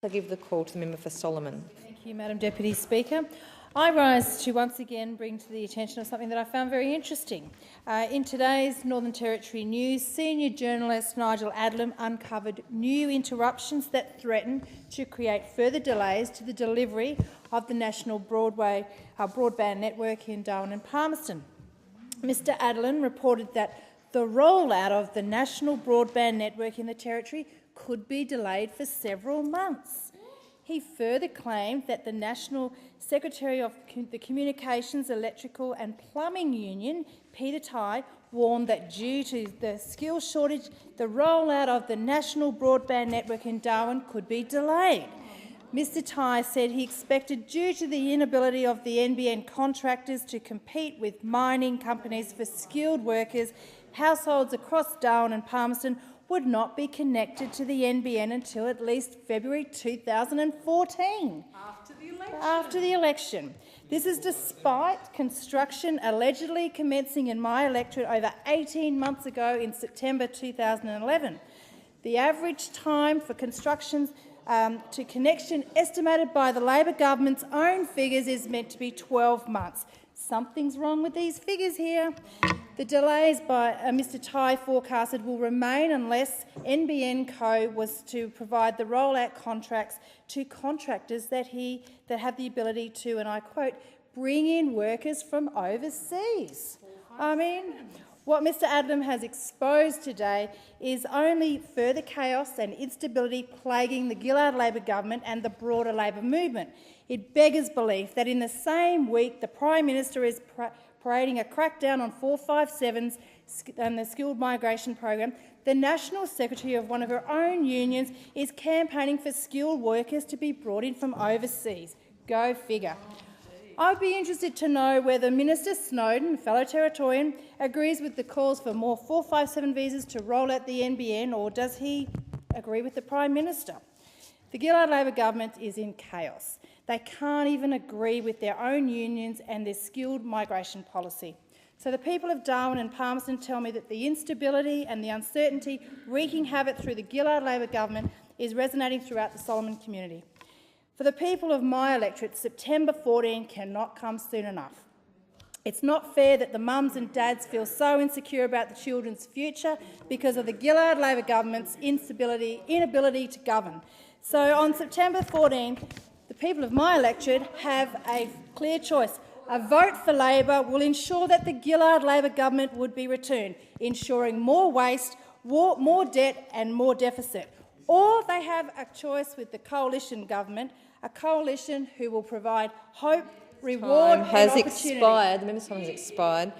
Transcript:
I give the call to the member for Solomon. Thank you, Madam Deputy Speaker. I rise to once again bring to the attention of something that I found very interesting. In today's Northern Territory news, senior journalist Nigel Adlam uncovered new interruptions that threaten to create further delays to the delivery of the national broadband network in Darwin and Palmerston. Mr Adlam reported that the rollout of the national broadband network in the Territory could be delayed for several months. He further claimed that the National Secretary of the Communications, Electrical and Plumbing Union, Peter Tighe, warned that due to the skills shortage, the rollout of the national broadband network in Darwin could be delayed. Mr Tighe said he expected, due to the inability of the NBN contractors to compete with mining companies for skilled workers, households across Darwin and Palmerston would not be connected to the NBN until at least February 2014. After the election. This is despite construction allegedly commencing in my electorate over 18 months ago in September 2011. The average time for construction to connection estimated by the Labor government's own figures is meant to be 12 months. Something's wrong with these figures here. The delays by Mr Tighe forecasted will remain unless NBN Co was to provide the rollout contracts to contractors that have the ability to, and I quote, bring in workers from overseas. I mean, what Mr Adlam has exposed today is only further chaos and instability plaguing the Gillard Labor government and the broader Labor movement. It beggars belief that in the same week the Prime Minister is parading a crackdown on 457s and the skilled migration program, the National Secretary of one of her own unions is campaigning for skilled workers to be brought in from overseas. Go figure. I'd be interested to know whether Minister Snowden, fellow Territorian, agrees with the calls for more 457 visas to roll out the NBN, or does he agree with the Prime Minister? The Gillard Labor government is in chaos. They can't even agree with their own unions and their skilled migration policy. So the people of Darwin and Palmerston tell me that the instability and the uncertainty wreaking havoc through the Gillard Labor government is resonating throughout the Solomon community. For the people of my electorate, September 14 cannot come soon enough. It's not fair that the mums and dads feel so insecure about the children's future because of the Gillard Labor government's inability to govern. So on September 14, the people of my electorate have a clear choice. A vote for Labor will ensure that the Gillard Labor government would be returned, ensuring more waste, more debt and more deficit. Or they have a choice with the coalition government, a coalition who will provide hope, reward and opportunity. Time has expired. The member's time has expired.